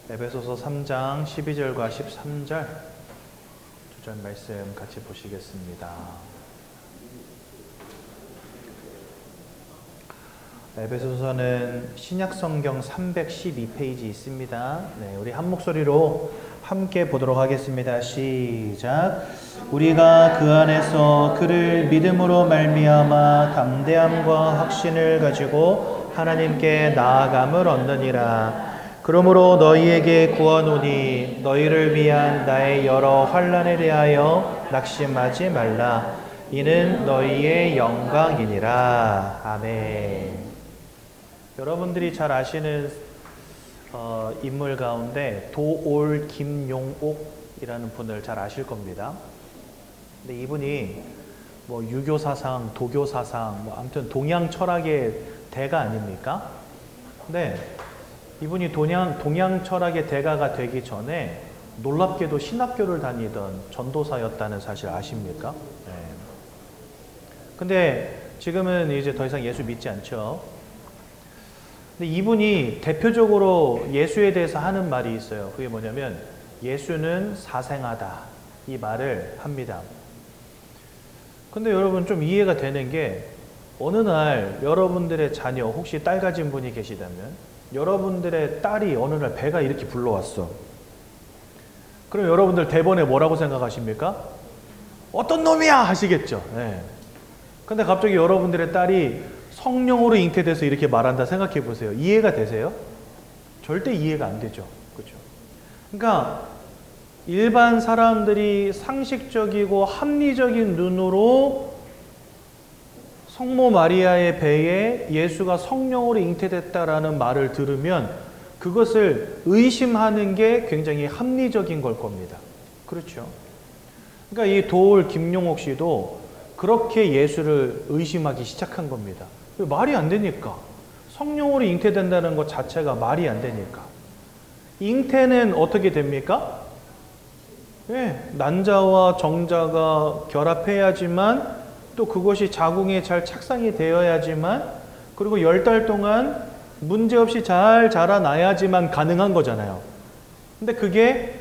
에베소서 3장 12절과 13절 두 절 말씀 같이 보시겠습니다. 에베소서는 신약성경 312페이지 있습니다. 네, 우리 한 목소리로 함께 보도록 하겠습니다. 시작. 우리가 그 안에서 그를 믿음으로 말미암아 담대함과 확신을 가지고 하나님께 나아감을 얻느니라. 그러므로 너희에게 구하노니 너희를 위한 나의 여러 환난에 대하여 낙심하지 말라. 이는 너희의 영광이니라. 아멘. 여러분들이 잘 아시는 인물 가운데 도올 김용옥이라는 분을 잘 아실 겁니다. 근데 이분이 뭐 유교 사상, 도교 사상, 뭐 아무튼 동양 철학의 대가 아닙니까? 근데 이분이 동양 철학의 대가가 되기 전에 놀랍게도 신학교를 다니던 전도사였다는 사실 아십니까? 네. 근데 지금은 이제 더 이상 예수 믿지 않죠. 근데 이분이 대표적으로 예수에 대해서 하는 말이 있어요. 그게 뭐냐면 예수는 사생하다, 이 말을 합니다. 근데 여러분 좀 이해가 되는 게 어느 날 여러분들의 자녀, 혹시 딸 가진 분이 계시다면 여러분들의 딸이 어느 날 배가 이렇게 불러왔어. 그럼 여러분들 대번에 뭐라고 생각하십니까? 어떤 놈이야 하시겠죠. 네. 근데 갑자기 여러분들의 딸이 성령으로 잉태돼서 이렇게 말한다 생각해 보세요. 이해가 되세요? 절대 이해가 안 되죠. 그렇죠? 그러니까 일반 사람들이 상식적이고 합리적인 눈으로 성모 마리아의 배에 예수가 성령으로 잉태됐다라는 말을 들으면 그것을 의심하는 게 굉장히 합리적인 걸 겁니다. 그렇죠? 그러니까 이 도올 김용옥 씨도 그렇게 예수를 의심하기 시작한 겁니다. 말이 안 되니까. 성령으로 잉태된다는 것 자체가 말이 안 되니까. 잉태는 어떻게 됩니까? 네, 난자와 정자가 결합해야지만 또 그것이 자궁에 잘 착상이 되어야지만 그리고 10달 동안 문제없이 잘 자라나야지만 가능한 거잖아요. 근데 그게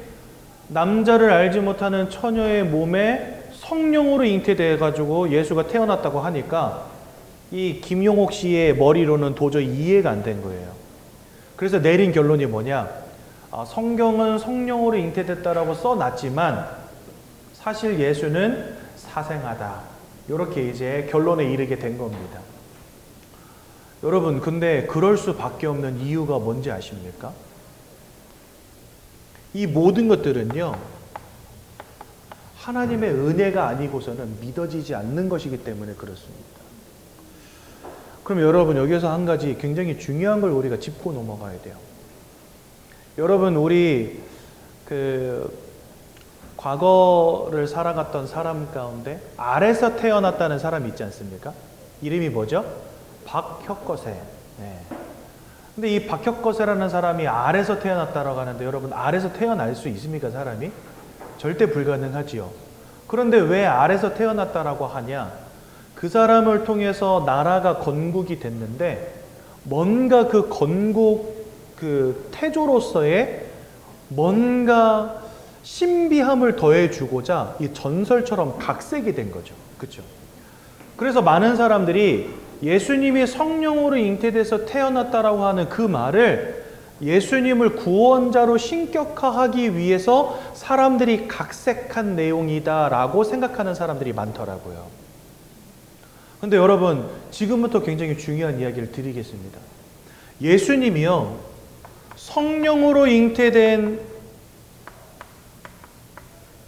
남자를 알지 못하는 처녀의 몸에 성령으로 잉태돼 가지고 예수가 태어났다고 하니까 이 김용옥 씨의 머리로는 도저히 이해가 안 된 거예요. 그래서 내린 결론이 뭐냐? 성경은 성령으로 잉태됐다라고 써놨지만 사실 예수는 사생하다. 이렇게 이제 결론에 이르게 된 겁니다. 여러분, 근데 그럴 수밖에 없는 이유가 뭔지 아십니까? 이 모든 것들은요, 하나님의 은혜가 아니고서는 믿어지지 않는 것이기 때문에 그렇습니다. 그럼 여러분, 여기서 한 가지 굉장히 중요한 걸 우리가 짚고 넘어가야 돼요. 여러분, 우리 과거를 살아갔던 사람 가운데 알에서 태어났다는 사람이 있지 않습니까? 이름이 뭐죠? 박혁거세. 네. 근데 이 박혁거세라는 사람이 알에서 태어났다라고 하는데 여러분, 알에서 태어날 수 있습니까, 사람이? 절대 불가능하지요. 그런데 왜 알에서 태어났다라고 하냐? 그 사람을 통해서 나라가 건국이 됐는데 뭔가 그 건국 그 태조로서의 뭔가 신비함을 더해주고자 이 전설처럼 각색이 된 거죠. 그렇죠? 그래서 많은 사람들이 예수님이 성령으로 잉태돼서 태어났다라고 하는 그 말을 예수님을 구원자로 신격화하기 위해서 사람들이 각색한 내용이다라고 생각하는 사람들이 많더라고요. 근데 여러분, 지금부터 굉장히 중요한 이야기를 드리겠습니다. 예수님이요, 성령으로 잉태된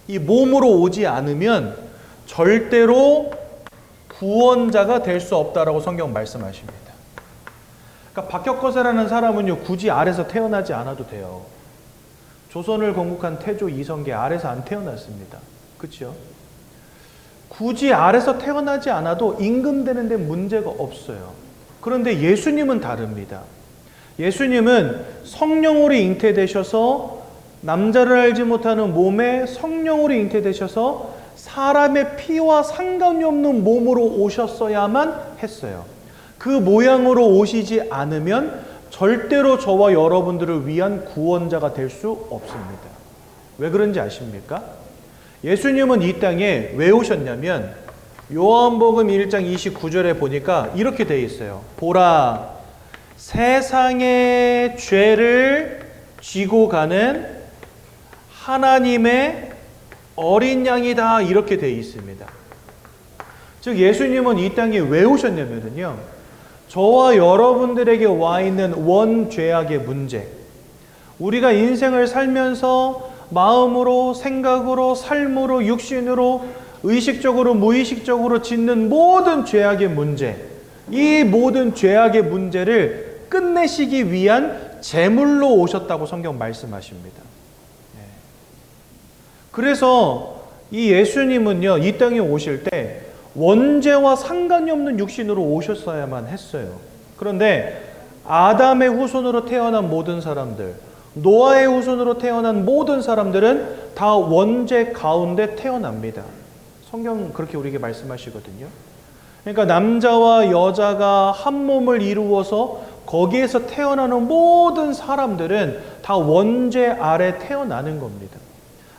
이 몸으로 오지 않으면 절대로 구원자가 될 수 없다라고 성경 말씀하십니다. 그러니까 박혁거세라는 사람은요, 굳이 알에서 태어나지 않아도 돼요. 조선을 건국한 태조 이성계 알에서 안 태어났습니다. 그렇죠? 굳이 알에서 태어나지 않아도 임금되는 데 문제가 없어요. 그런데 예수님은 다릅니다. 예수님은 성령으로 잉태되셔서 남자를 알지 못하는 몸에 성령으로 잉태되셔서 사람의 피와 상관이 없는 몸으로 오셨어야만 했어요. 그 모양으로 오시지 않으면 절대로 저와 여러분들을 위한 구원자가 될 수 없습니다. 왜 그런지 아십니까? 예수님은 이 땅에 왜 오셨냐면 요한복음 1장 29절에 보니까 이렇게 되어 있어요. 보라, 세상의 죄를 쥐고 가는 하나님의 어린 양이다, 이렇게 되어 있습니다. 즉 예수님은 이 땅에 왜 오셨냐면요, 저와 여러분들에게 와 있는 원죄악의 문제, 우리가 인생을 살면서 마음으로, 생각으로, 삶으로, 육신으로, 의식적으로, 무의식적으로 짓는 모든 죄악의 문제, 이 모든 죄악의 문제를 끝내시기 위한 제물로 오셨다고 성경 말씀하십니다. 그래서 이 예수님은요, 이 땅에 오실 때 원죄와 상관이 없는 육신으로 오셨어야만 했어요. 그런데 아담의 후손으로 태어난 모든 사람들, 노아의 후손으로 태어난 모든 사람들은 다 원죄 가운데 태어납니다. 성경 그렇게 우리에게 말씀하시거든요. 그러니까 남자와 여자가 한 몸을 이루어서 거기에서 태어나는 모든 사람들은 다 원죄 아래 태어나는 겁니다.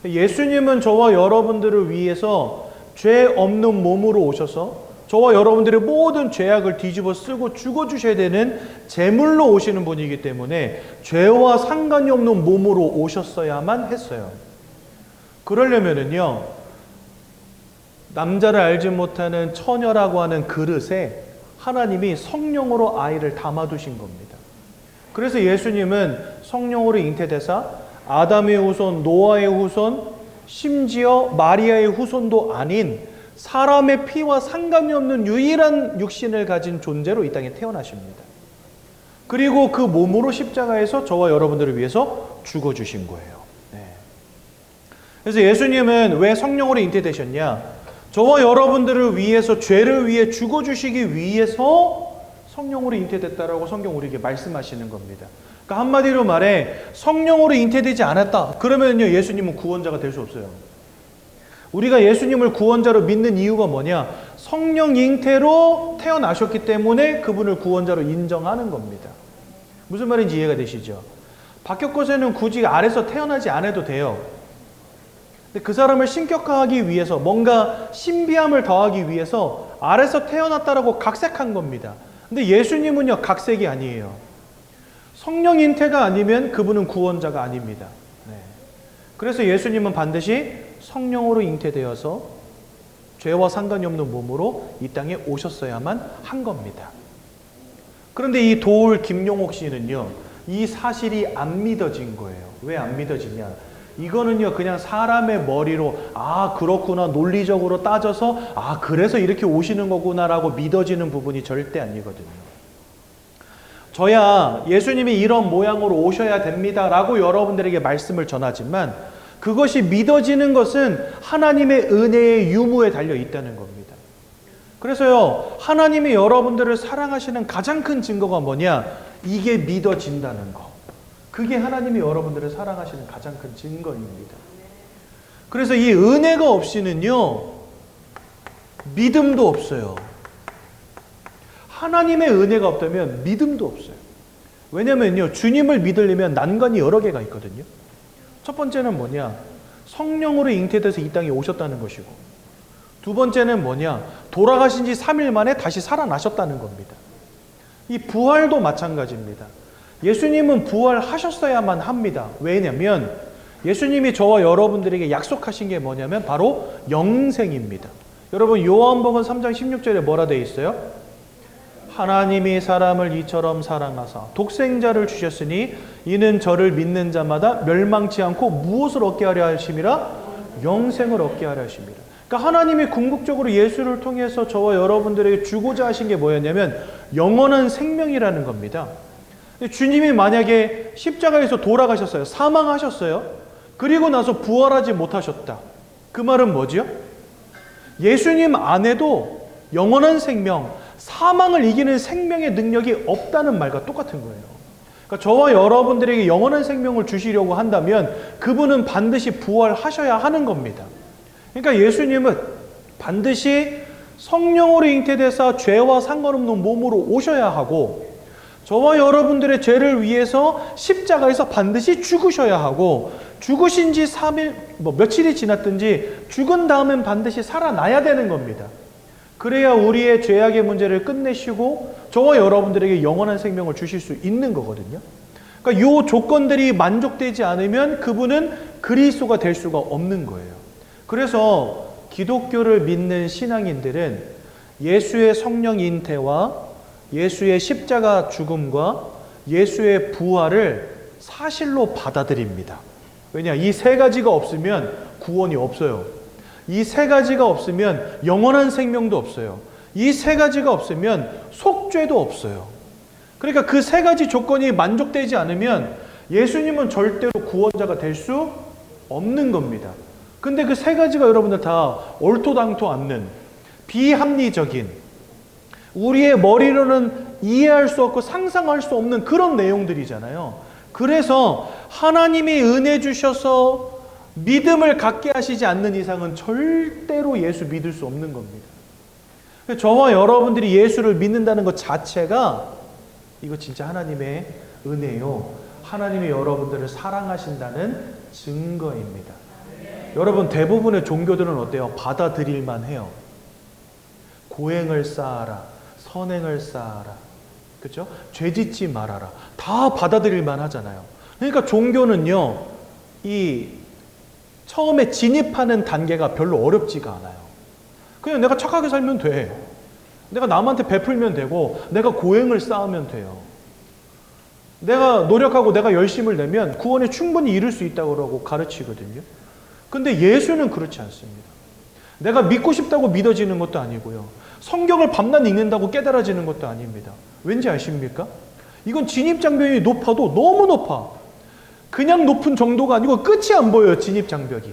예수님은 저와 여러분들을 위해서 죄 없는 몸으로 오셔서 저와 여러분들의 모든 죄악을 뒤집어 쓰고 죽어주셔야 되는 제물로 오시는 분이기 때문에 죄와 상관이 없는 몸으로 오셨어야만 했어요. 그러려면은요, 남자를 알지 못하는 처녀라고 하는 그릇에 하나님이 성령으로 아이를 담아두신 겁니다. 그래서 예수님은 성령으로 잉태되사 아담의 후손, 노아의 후손, 심지어 마리아의 후손도 아닌 사람의 피와 상관이 없는 유일한 육신을 가진 존재로 이 땅에 태어나십니다. 그리고 그 몸으로 십자가에서 저와 여러분들을 위해서 죽어주신 거예요. 그래서 예수님은 왜 성령으로 잉태되셨냐? 저와 여러분들을 위해서, 죄를 위해 죽어주시기 위해서 성령으로 잉태됐다라고 성경 우리에게 말씀하시는 겁니다. 그러니까 한마디로 말해 성령으로 잉태되지 않았다, 그러면요 예수님은 구원자가 될 수 없어요. 우리가 예수님을 구원자로 믿는 이유가 뭐냐? 성령 잉태로 태어나셨기 때문에 그분을 구원자로 인정하는 겁니다. 무슨 말인지 이해가 되시죠? 박혁거세는 굳이 아래서 태어나지 않아도 돼요. 근데 그 사람을 신격화하기 위해서, 뭔가 신비함을 더하기 위해서 아래서 태어났다라고 각색한 겁니다. 근데 예수님은요 각색이 아니에요. 성령 잉태가 아니면 그분은 구원자가 아닙니다. 그래서 예수님은 반드시 성령으로 잉태되어서 죄와 상관이 없는 몸으로 이 땅에 오셨어야만 한 겁니다. 그런데 이 도울 김용옥 씨는요, 이 사실이 안 믿어진 거예요. 왜 안 믿어지냐? 이거는요 그냥 사람의 머리로 그렇구나, 논리적으로 따져서 그래서 이렇게 오시는 거구나라고 믿어지는 부분이 절대 아니거든요. 저야 예수님이 이런 모양으로 오셔야 됩니다라고 여러분들에게 말씀을 전하지만 그것이 믿어지는 것은 하나님의 은혜의 유무에 달려 있다는 겁니다. 그래서요, 하나님이 여러분들을 사랑하시는 가장 큰 증거가 뭐냐? 이게 믿어진다는 거. 그게 하나님이 여러분들을 사랑하시는 가장 큰 증거입니다. 그래서 이 은혜가 없이는요 믿음도 없어요. 하나님의 은혜가 없다면 믿음도 없어요. 왜냐면요, 주님을 믿으려면 난관이 여러 개가 있거든요. 첫 번째는 뭐냐? 성령으로 잉태돼서 이 땅에 오셨다는 것이고, 두 번째는 뭐냐? 돌아가신 지 3일 만에 다시 살아나셨다는 겁니다. 이 부활도 마찬가지입니다. 예수님은 부활하셨어야만 합니다. 왜냐면 예수님이 저와 여러분들에게 약속하신 게 뭐냐면 바로 영생입니다. 여러분, 요한복음 3장 16절에 뭐라 되어 있어요? 하나님이 사람을 이처럼 사랑하사 독생자를 주셨으니 이는 저를 믿는 자마다 멸망치 않고 무엇을 얻게 하려 하심이라? 영생을 얻게 하려 하심이라. 그러니까 하나님이 궁극적으로 예수를 통해서 저와 여러분들에게 주고자 하신 게 뭐였냐면 영원한 생명이라는 겁니다. 주님이 만약에 십자가에서 돌아가셨어요. 사망하셨어요. 그리고 나서 부활하지 못하셨다. 그 말은 뭐지요? 예수님 안에도 영원한 생명, 사망을 이기는 생명의 능력이 없다는 말과 똑같은 거예요. 그러니까 저와 여러분들에게 영원한 생명을 주시려고 한다면 그분은 반드시 부활하셔야 하는 겁니다. 그러니까 예수님은 반드시 성령으로 잉태돼서 죄와 상관없는 몸으로 오셔야 하고, 저와 여러분들의 죄를 위해서 십자가에서 반드시 죽으셔야 하고, 죽으신 지 3일, 며칠이 지났든지 죽은 다음엔 반드시 살아나야 되는 겁니다. 그래야 우리의 죄악의 문제를 끝내시고 저와 여러분들에게 영원한 생명을 주실 수 있는 거거든요. 그러니까 이 조건들이 만족되지 않으면 그분은 그리스도가 될 수가 없는 거예요. 그래서 기독교를 믿는 신앙인들은 예수의 성령 인태와 예수의 십자가 죽음과 예수의 부활을 사실로 받아들입니다. 왜냐? 이 세 가지가 없으면 구원이 없어요. 이 세 가지가 없으면 영원한 생명도 없어요. 이 세 가지가 없으면 속죄도 없어요. 그러니까 그 세 가지 조건이 만족되지 않으면 예수님은 절대로 구원자가 될 수 없는 겁니다. 근데 그 세 가지가 여러분들 다 얼토당토 않는 비합리적인, 우리의 머리로는 이해할 수 없고 상상할 수 없는 그런 내용들이잖아요. 그래서 하나님이 은혜 주셔서 믿음을 갖게 하시지 않는 이상은 절대로 예수 믿을 수 없는 겁니다. 저와 여러분들이 예수를 믿는다는 것 자체가 이거 진짜 하나님의 은혜요. 하나님이 여러분들을 사랑하신다는 증거입니다. 여러분, 대부분의 종교들은 어때요? 받아들일만 해요. 고행을 쌓아라, 선행을 쌓아라, 그렇죠? 죄짓지 말아라, 다 받아들일만 하잖아요. 그러니까 종교는요, 이 처음에 진입하는 단계가 별로 어렵지가 않아요. 그냥 내가 착하게 살면 돼. 내가 남한테 베풀면 되고, 내가 고행을 쌓으면 돼요. 내가 노력하고 내가 열심을 내면 구원에 충분히 이룰 수 있다고 가르치거든요. 근데 예수는 그렇지 않습니다. 내가 믿고 싶다고 믿어지는 것도 아니고요. 성경을 밤낮 읽는다고 깨달아지는 것도 아닙니다. 왠지 아십니까? 이건 진입장벽이 높아도 너무 높아. 그냥 높은 정도가 아니고 끝이 안 보여요. 진입장벽이.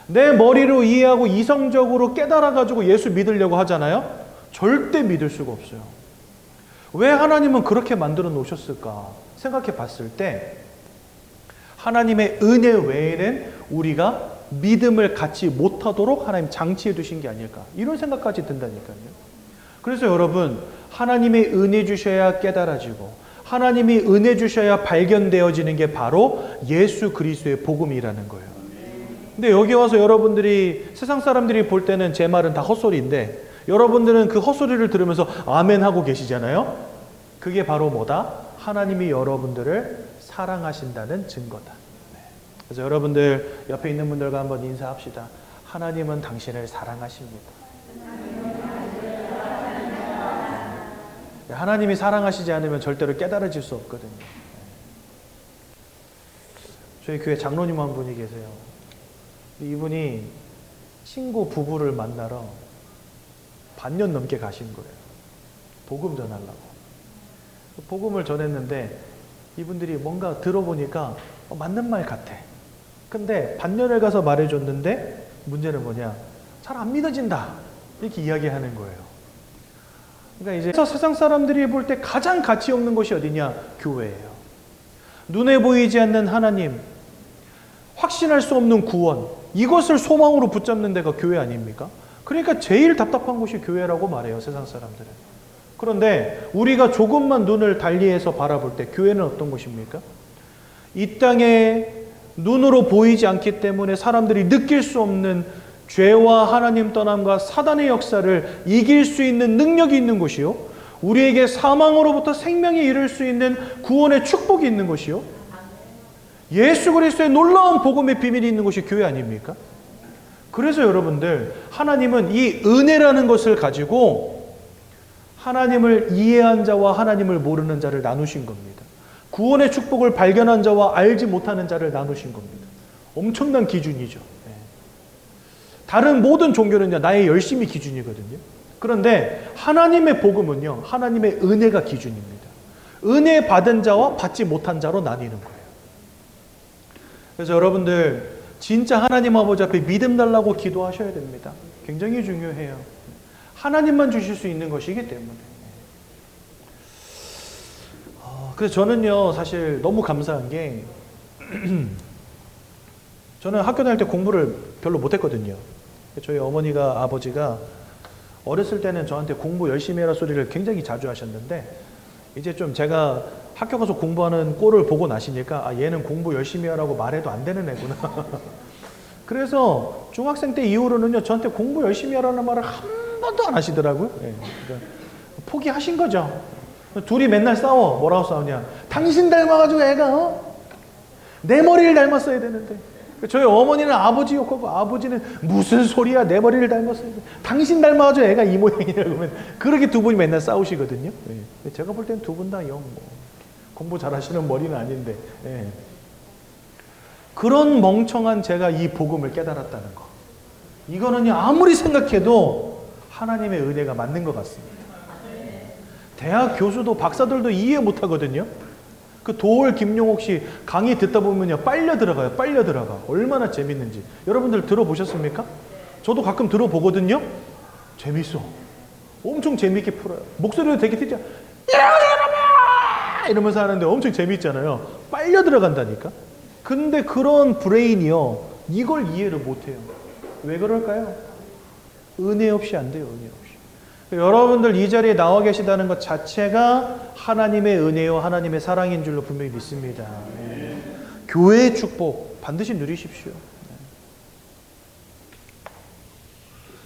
내 머리로 이해하고 이성적으로 깨달아가지고 예수 믿으려고 하잖아요. 절대 믿을 수가 없어요. 왜 하나님은 그렇게 만들어 놓으셨을까 생각해 봤을 때, 하나님의 은혜 외에는 우리가 믿음을 갖지 못하도록 하나님 장치해 두신 게 아닐까, 이런 생각까지 든다니까요. 그래서 여러분, 하나님의 은혜 주셔야 깨달아지고 하나님이 은혜 주셔야 발견되어지는 게 바로 예수 그리스도의 복음이라는 거예요. 근데 여기 와서 여러분들이, 세상 사람들이 볼 때는 제 말은 다 헛소리인데 여러분들은 그 헛소리를 들으면서 아멘 하고 계시잖아요. 그게 바로 뭐다? 하나님이 여러분들을 사랑하신다는 증거다. 그래서 여러분들 옆에 있는 분들과 한번 인사합시다. 하나님은 당신을 사랑하십니다. 하나님이 사랑하시지 않으면 절대로 깨달아질 수 없거든요. 저희 교회 장로님 한 분이 계세요. 이분이 친구 부부를 만나러 반년 넘게 가신 거예요. 복음 전하려고. 복음을 전했는데 이분들이 뭔가 들어보니까 맞는 말 같아. 근데 반년을 가서 말해줬는데 문제는 뭐냐? 잘 안 믿어진다. 이렇게 이야기하는 거예요. 그러니까 이제 세상 사람들이 볼 때 가장 가치 없는 것이 어디냐? 교회예요. 눈에 보이지 않는 하나님, 확신할 수 없는 구원, 이것을 소망으로 붙잡는 데가 교회 아닙니까? 그러니까 제일 답답한 곳이 교회라고 말해요, 세상 사람들은. 그런데 우리가 조금만 눈을 달리해서 바라볼 때 교회는 어떤 곳입니까? 이 땅에 눈으로 보이지 않기 때문에 사람들이 느낄 수 없는 죄와 하나님 떠남과 사단의 역사를 이길 수 있는 능력이 있는 곳이요, 우리에게 사망으로부터 생명에 이를 수 있는 구원의 축복이 있는 곳이요, 예수 그리스도의 놀라운 복음의 비밀이 있는 곳이 교회 아닙니까? 그래서 여러분들, 하나님은 이 은혜라는 것을 가지고 하나님을 이해한 자와 하나님을 모르는 자를 나누신 겁니다. 구원의 축복을 발견한 자와 알지 못하는 자를 나누신 겁니다. 엄청난 기준이죠. 다른 모든 종교는요, 나의 열심이 기준이거든요. 그런데 하나님의 복음은요, 하나님의 은혜가 기준입니다. 은혜 받은 자와 받지 못한 자로 나뉘는 거예요. 그래서 여러분들, 진짜 하나님 아버지 앞에 믿음 달라고 기도하셔야 됩니다. 굉장히 중요해요. 하나님만 주실 수 있는 것이기 때문에. 그래서 저는요, 사실 너무 감사한 게 저는 학교 다닐 때 공부를 별로 못했거든요. 저희 어머니가, 아버지가 어렸을 때는 저한테 공부 열심히 해라 소리를 굉장히 자주 하셨는데, 이제 좀 제가 학교 가서 공부하는 꼴을 보고 나시니까 아, 얘는 공부 열심히 하라고 말해도 안 되는 애구나. 그래서 중학생 때 이후로는요, 저한테 공부 열심히 하라는 말을 한 번도 안 하시더라고요. 예, 그러니까 포기하신 거죠. 둘이 맨날 싸워. 뭐라고 싸우냐? 당신 닮아가지고 애가 내 머리를 닮았어야 되는데. 저희 어머니는 아버지 욕하고 아버지는 무슨 소리야, 내 머리를 닮았어야 돼. 당신 닮아가지고 애가 이 모양이라고 하면 그렇게 두 분이 맨날 싸우시거든요. 예. 제가 볼 땐 두 분 다 영 공부 잘하시는 머리는 아닌데. 예. 그런 멍청한 제가 이 복음을 깨달았다는 거. 이거는요, 아무리 생각해도 하나님의 은혜가 맞는 것 같습니다. 대학 교수도 박사들도 이해 못 하거든요. 그 도올 김용옥 씨 강의 듣다 보면요, 빨려 들어가요. 빨려 들어가. 얼마나 재밌는지. 여러분들 들어보셨습니까? 저도 가끔 들어보거든요. 재밌어. 엄청 재밌게 풀어요. 목소리도 되게 특이해. 이러면서 하는데 엄청 재밌잖아요. 빨려 들어간다니까. 근데 그런 브레인이요, 이걸 이해를 못해요. 왜 그럴까요? 은혜 없이 안 돼요. 은혜 없이. 여러분들 이 자리에 나와 계시다는 것 자체가 하나님의 은혜요, 하나님의 사랑인 줄로 분명히 믿습니다. 네. 교회의 축복 반드시 누리십시오. 네.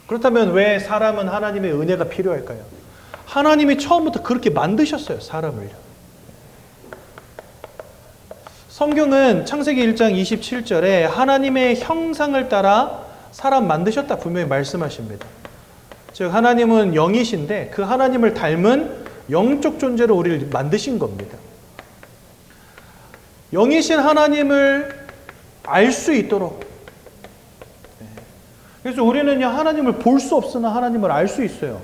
그렇다면 왜 사람은 하나님의 은혜가 필요할까요? 하나님이 처음부터 그렇게 만드셨어요, 사람을요. 성경은 창세기 1장 27절에 하나님의 형상을 따라 사람 만드셨다 분명히 말씀하십니다. 즉 하나님은 영이신데 그 하나님을 닮은 영적 존재로 우리를 만드신 겁니다. 영이신 하나님을 알 수 있도록. 그래서 우리는 하나님을 볼 수 없으나 하나님을 알 수 있어요.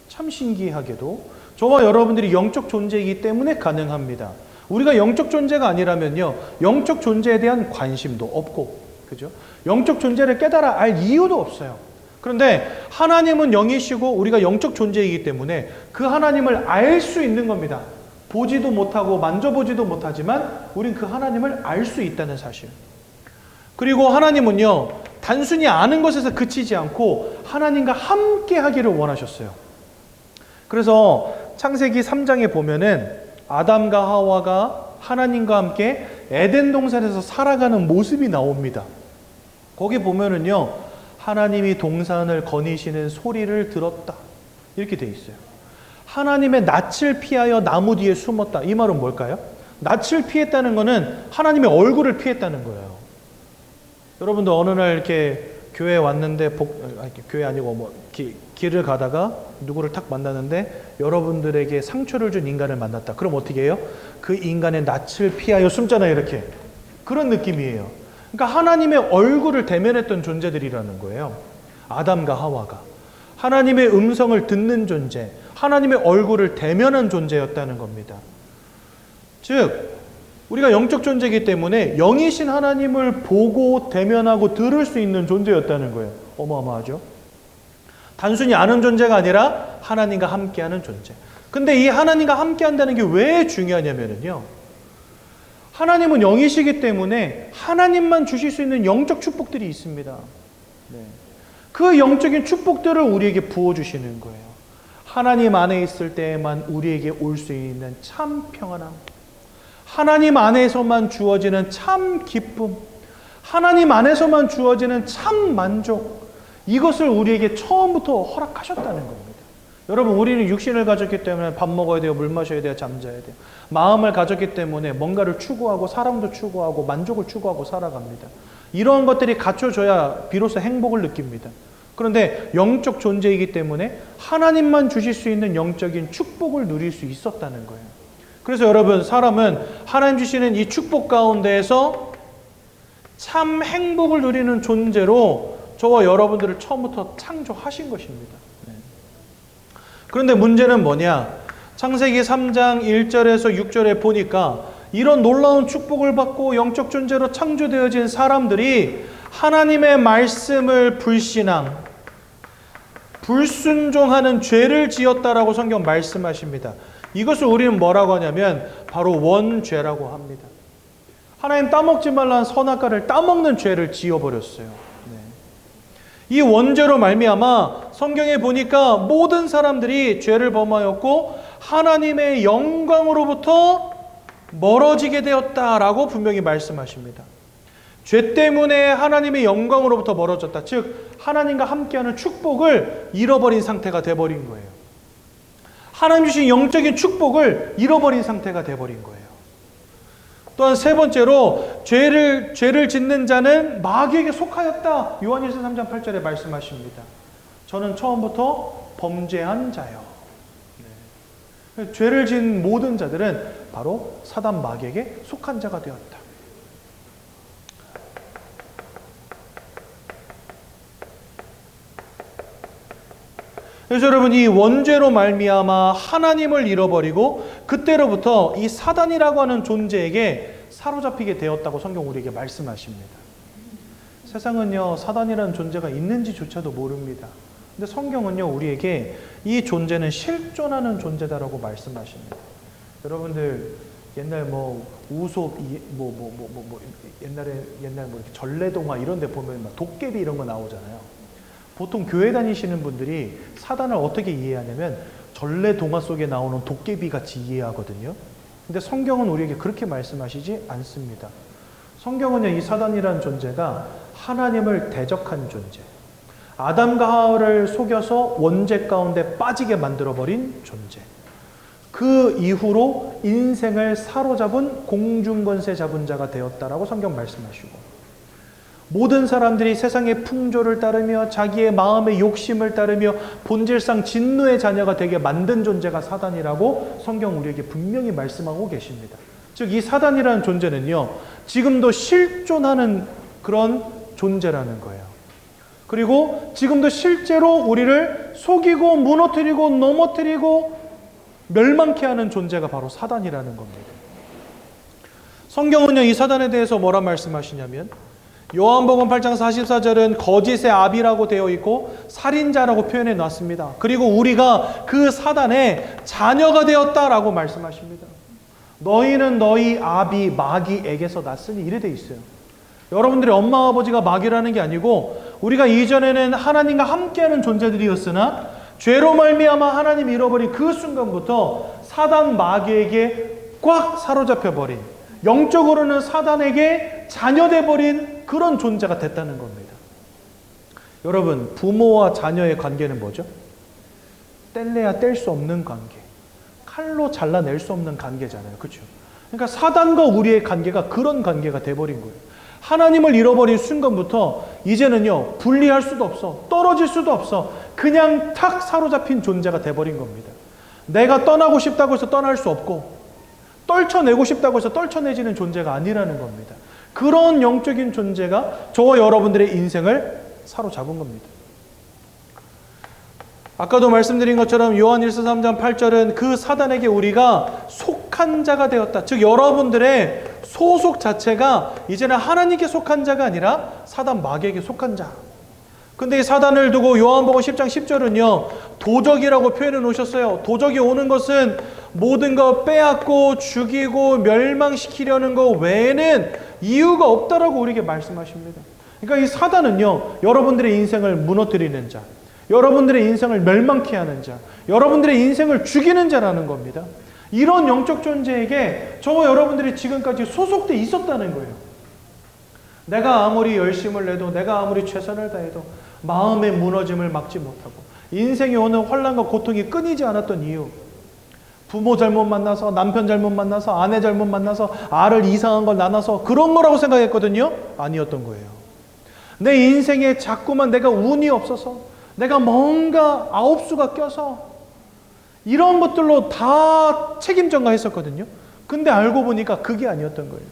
참 신기하게도 저와 여러분들이 영적 존재이기 때문에 가능합니다. 우리가 영적 존재가 아니라면요, 영적 존재에 대한 관심도 없고, 그죠? 영적 존재를 깨달아 알 이유도 없어요. 그런데 하나님은 영이시고 우리가 영적 존재이기 때문에 그 하나님을 알 수 있는 겁니다. 보지도 못하고 만져보지도 못하지만 우린 그 하나님을 알 수 있다는 사실. 그리고 하나님은요, 단순히 아는 것에서 그치지 않고 하나님과 함께 하기를 원하셨어요. 그래서 창세기 3장에 보면은 아담과 하와가 하나님과 함께 에덴 동산에서 살아가는 모습이 나옵니다. 거기 보면은요, 하나님이 동산을 거니시는 소리를 들었다. 이렇게 돼 있어요. 하나님의 낯을 피하여 나무 뒤에 숨었다. 이 말은 뭘까요? 낯을 피했다는 것은 하나님의 얼굴을 피했다는 거예요. 여러분도 어느 날 이렇게 교회에 왔는데, 교회 아니고 길을 가다가 누구를 탁 만났는데 여러분들에게 상처를 준 인간을 만났다. 그럼 어떻게 해요? 그 인간의 낯을 피하여 숨잖아요, 이렇게. 그런 느낌이에요. 그러니까 하나님의 얼굴을 대면했던 존재들이라는 거예요. 아담과 하와가. 하나님의 음성을 듣는 존재, 하나님의 얼굴을 대면한 존재였다는 겁니다. 즉, 우리가 영적 존재이기 때문에 영이신 하나님을 보고 대면하고 들을 수 있는 존재였다는 거예요. 어마어마하죠? 단순히 아는 존재가 아니라 하나님과 함께하는 존재. 근데 이 하나님과 함께한다는 게 왜 중요하냐면요, 하나님은 영이시기 때문에 하나님만 주실 수 있는 영적 축복들이 있습니다. 네. 그 영적인 축복들을 우리에게 부어주시는 거예요. 하나님 안에 있을 때에만 우리에게 올 수 있는 참 평안함, 하나님 안에서만 주어지는 참 기쁨, 하나님 안에서만 주어지는 참 만족, 이것을 우리에게 처음부터 허락하셨다는 겁니다. 여러분, 우리는 육신을 가졌기 때문에 밥 먹어야 돼요, 물 마셔야 돼요, 잠자야 돼요. 마음을 가졌기 때문에 뭔가를 추구하고 사랑도 추구하고 만족을 추구하고 살아갑니다. 이런 것들이 갖춰져야 비로소 행복을 느낍니다. 그런데 영적 존재이기 때문에 하나님만 주실 수 있는 영적인 축복을 누릴 수 있었다는 거예요. 그래서 여러분, 사람은 하나님 주시는 이 축복 가운데에서 참 행복을 누리는 존재로 저와 여러분들을 처음부터 창조하신 것입니다. 그런데 문제는 뭐냐? 창세기 3장 1절에서 6절에 보니까 이런 놀라운 축복을 받고 영적 존재로 창조되어진 사람들이 하나님의 말씀을 불신앙, 불순종하는 죄를 지었다라고 성경 말씀하십니다. 이것을 우리는 뭐라고 하냐면 바로 원죄라고 합니다. 하나님 따먹지 말라는 선악과를 따먹는 죄를 지어버렸어요. 네. 이 원죄로 말미암아 성경에 보니까 모든 사람들이 죄를 범하였고 하나님의 영광으로부터 멀어지게 되었다라고 분명히 말씀하십니다. 죄 때문에 하나님의 영광으로부터 멀어졌다. 즉 하나님과 함께하는 축복을 잃어버린 상태가 돼버린 거예요. 하나님 주신 영적인 축복을 잃어버린 상태가 돼버린 거예요. 또한 세 번째로 죄를 짓는 자는 마귀에게 속하였다. 요한일서 3장 8절에 말씀하십니다. 저는 처음부터 범죄한 자요. 네. 죄를 지은 모든 자들은 바로 사단 마귀에게 속한 자가 되었다. 그래서 여러분, 이 원죄로 말미암아 하나님을 잃어버리고 그때로부터 이 사단이라고 하는 존재에게 사로잡히게 되었다고 성경 우리에게 말씀하십니다. 세상은요, 사단이라는 존재가 있는지조차도 모릅니다. 근데 성경은요, 우리에게 이 존재는 실존하는 존재다라고 말씀하십니다. 여러분들 옛날 우솝 옛날 이렇게 전래동화 이런 데 보면 막 도깨비 이런 거 나오잖아요. 보통 교회 다니시는 분들이 사단을 어떻게 이해하냐면 전래동화 속에 나오는 도깨비 같이 이해하거든요. 근데 성경은 우리에게 그렇게 말씀하시지 않습니다. 성경은요, 이 사단이라는 존재가 하나님을 대적한 존재, 아담과 하와를 속여서 원죄 가운데 빠지게 만들어버린 존재, 그 이후로 인생을 사로잡은 공중권세 잡은 자가 되었다라고 성경 말씀하시고, 모든 사람들이 세상의 풍조를 따르며 자기의 마음의 욕심을 따르며 본질상 진노의 자녀가 되게 만든 존재가 사단이라고 성경 우리에게 분명히 말씀하고 계십니다. 즉 이 사단이라는 존재는요, 지금도 실존하는 그런 존재라는 거예요. 그리고 지금도 실제로 우리를 속이고 무너뜨리고 넘어뜨리고 멸망케 하는 존재가 바로 사단이라는 겁니다. 성경은요, 이 사단에 대해서 뭐라 말씀하시냐면 요한복음 8장 44절은 거짓의 아비라고 되어 있고 살인자라고 표현해 놨습니다. 그리고 우리가 그 사단의 자녀가 되었다라고 말씀하십니다. 너희는 너희 아비 마귀에게서 났으니 이래 돼 있어요. 여러분들의 엄마 아버지가 마귀라는 게 아니고 우리가 이전에는 하나님과 함께하는 존재들이었으나 죄로 말미암아 하나님 잃어버린 그 순간부터 사단 마귀에게 꽉 사로잡혀 버린, 영적으로는 사단에게 자녀돼 버린 그런 존재가 됐다는 겁니다. 여러분, 부모와 자녀의 관계는 뭐죠? 뗄래야 뗄 수 없는 관계, 칼로 잘라낼 수 없는 관계잖아요. 그렇죠? 그러니까 사단과 우리의 관계가 그런 관계가 돼버린 거예요. 하나님을 잃어버린 순간부터 이제는요, 분리할 수도 없어, 떨어질 수도 없어, 그냥 탁 사로잡힌 존재가 돼버린 겁니다. 내가 떠나고 싶다고 해서 떠날 수 없고 떨쳐내고 싶다고 해서 떨쳐내지는 존재가 아니라는 겁니다. 그런 영적인 존재가 저와 여러분들의 인생을 사로잡은 겁니다. 아까도 말씀드린 것처럼 요한일서 3장 8절은 그 사단에게 우리가 속한 자가 되었다. 즉 여러분들의 소속 자체가 이제는 하나님께 속한 자가 아니라 사단 마귀에게 속한 자. 근데 이 사단을 두고 요한복음 10장 10절은요, 도적이라고 표현해 놓으셨어요. 도적이 오는 것은 모든 거 빼앗고 죽이고 멸망시키려는 것 외에는 이유가 없다라고 우리에게 말씀하십니다. 그러니까 이 사단은요, 여러분들의 인생을 무너뜨리는 자, 여러분들의 인생을 멸망케 하는 자, 여러분들의 인생을 죽이는 자라는 겁니다. 이런 영적 존재에게 저와 여러분들이 지금까지 소속돼 있었다는 거예요. 내가 아무리 열심을 내도, 내가 아무리 최선을 다해도 마음의 무너짐을 막지 못하고 인생에 오는 환난과 고통이 끊이지 않았던 이유, 부모 잘못 만나서, 남편 잘못 만나서, 아내 잘못 만나서, 알을 이상한 걸 나눠서 그런 거라고 생각했거든요. 아니었던 거예요. 내 인생에 자꾸만 내가 운이 없어서, 내가 뭔가 아홉수가 껴서 이런 것들로 다 책임전가 했었거든요. 근데 알고 보니까 그게 아니었던 거예요.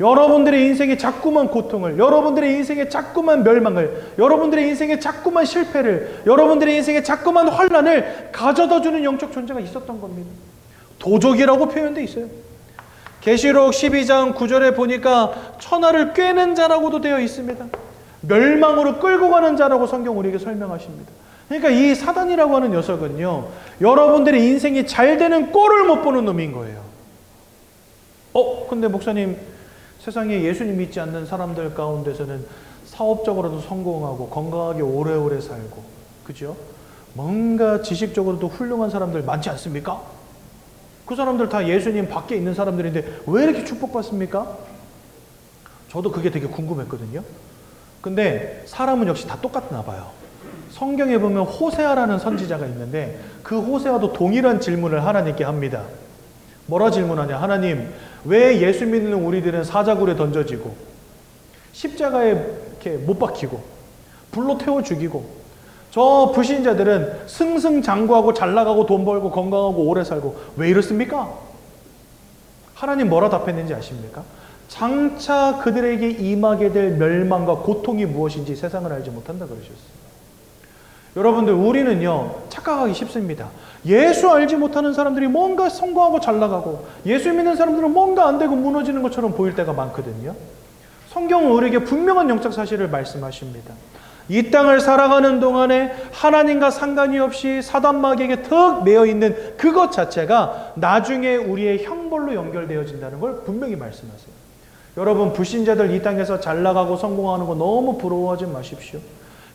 여러분들의 인생에 자꾸만 고통을, 여러분들의 인생에 자꾸만 멸망을, 여러분들의 인생에 자꾸만 실패를, 여러분들의 인생에 자꾸만 환난을 가져다주는 영적 존재가 있었던 겁니다. 도적이라고 표현되어 있어요. 계시록 12장 9절에 보니까 천하를 꿰는 자라고도 되어 있습니다. 멸망으로 끌고 가는 자라고 성경 우리에게 설명하십니다. 그러니까 이 사단이라고 하는 녀석은요, 여러분들의 인생이 잘 되는 꼴을 못 보는 놈인 거예요. 근데 목사님, 세상에 예수님 믿지 않는 사람들 가운데서는 사업적으로도 성공하고 건강하게 오래오래 살고, 그죠? 뭔가 지식적으로도 훌륭한 사람들 많지 않습니까? 그 사람들 다 예수님 밖에 있는 사람들인데 왜 이렇게 축복받습니까? 저도 그게 되게 궁금했거든요. 근데 사람은 역시 다 똑같나 봐요. 성경에 보면 호세아라는 선지자가 있는데 그 호세아도 동일한 질문을 하나님께 합니다. 뭐라 질문하냐? 하나님, 왜 예수 믿는 우리들은 사자굴에 던져지고 십자가에 이렇게 못 박히고 불로 태워 죽이고 저 불신자들은 승승장구하고 잘 나가고 돈 벌고 건강하고 오래 살고 왜 이렇습니까? 하나님 뭐라 답했는지 아십니까? 장차 그들에게 임하게 될 멸망과 고통이 무엇인지 세상을 알지 못한다 그러셨어요. 여러분들, 우리는요 착각하기 쉽습니다. 예수 알지 못하는 사람들이 뭔가 성공하고 잘 나가고 예수 믿는 사람들은 뭔가 안 되고 무너지는 것처럼 보일 때가 많거든요. 성경은 우리에게 분명한 영적 사실을 말씀하십니다. 이 땅을 살아가는 동안에 하나님과 상관이 없이 사단 마귀에게 턱 매여 있는 그것 자체가 나중에 우리의 형벌로 연결되어진다는 걸 분명히 말씀하세요. 여러분, 불신자들 이 땅에서 잘 나가고 성공하는 거 너무 부러워하지 마십시오.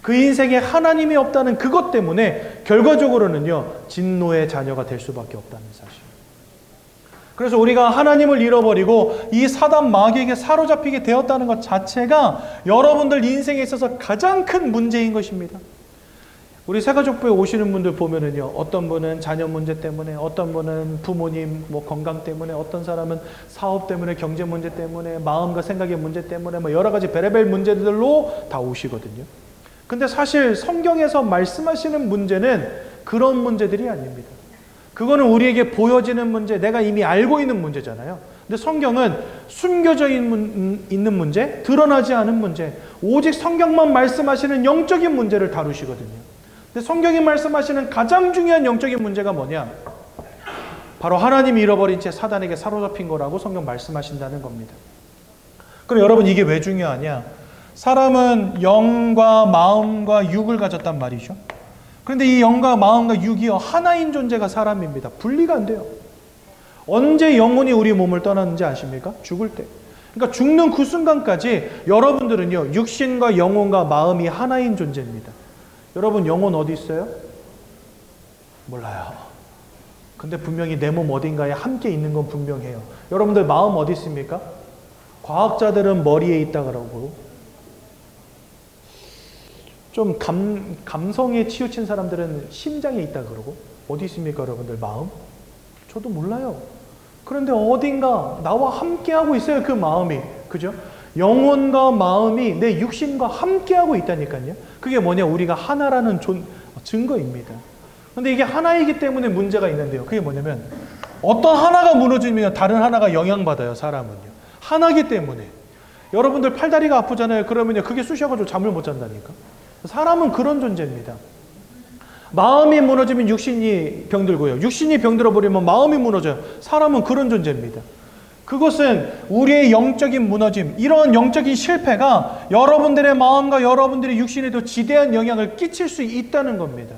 그 인생에 하나님이 없다는 그것 때문에 결과적으로는요 진노의 자녀가 될 수밖에 없다는 사실. 그래서 우리가 하나님을 잃어버리고 이 사단 마귀에게 사로잡히게 되었다는 것 자체가 여러분들 인생에 있어서 가장 큰 문제인 것입니다. 우리 새가족부에 오시는 분들 보면은요, 어떤 분은 자녀 문제 때문에, 어떤 분은 부모님 건강 때문에, 어떤 사람은 사업 때문에, 경제 문제 때문에, 마음과 생각의 문제 때문에 여러 가지 베레벨 문제들로 다 오시거든요. 근데 사실 성경에서 말씀하시는 문제는 그런 문제들이 아닙니다. 그거는 우리에게 보여지는 문제, 내가 이미 알고 있는 문제잖아요. 근데 성경은 숨겨져 있는 문제, 드러나지 않은 문제, 오직 성경만 말씀하시는 영적인 문제를 다루시거든요. 근데 성경이 말씀하시는 가장 중요한 영적인 문제가 뭐냐? 바로 하나님이 잃어버린 채 사단에게 사로잡힌 거라고 성경 말씀하신다는 겁니다. 그럼 여러분, 이게 왜 중요하냐? 사람은 영과 마음과 육을 가졌단 말이죠. 그런데 이 영과 마음과 육이요 하나인 존재가 사람입니다. 분리가 안 돼요. 언제 영혼이 우리 몸을 떠나는지 아십니까? 죽을 때. 그러니까 죽는 그 순간까지 여러분들은요 육신과 영혼과 마음이 하나인 존재입니다. 여러분, 영혼 어디 있어요? 몰라요. 근데 분명히 내 몸 어딘가에 함께 있는 건 분명해요. 여러분들 마음 어디 있습니까? 과학자들은 머리에 있다 그러고, 좀 감성에 치우친 사람들은 심장에 있다 그러고, 어디 있습니까 여러분들 마음? 저도 몰라요. 그런데 어딘가 나와 함께하고 있어요, 그 마음이. 그죠? 영혼과 마음이 내 육신과 함께하고 있다니까요. 그게 뭐냐? 우리가 하나라는 증거입니다. 그런데 이게 하나이기 때문에 문제가 있는데요. 그게 뭐냐면 어떤 하나가 무너지면 다른 하나가 영향받아요, 사람은요. 하나기 때문에. 여러분들 팔다리가 아프잖아요. 그러면요 그게 쑤셔가지고 잠을 못 잔다니까. 사람은 그런 존재입니다. 마음이 무너지면 육신이 병들고요. 육신이 병들어버리면 마음이 무너져요. 사람은 그런 존재입니다. 그것은 우리의 영적인 무너짐, 이런 영적인 실패가 여러분들의 마음과 여러분들의 육신에도 지대한 영향을 끼칠 수 있다는 겁니다.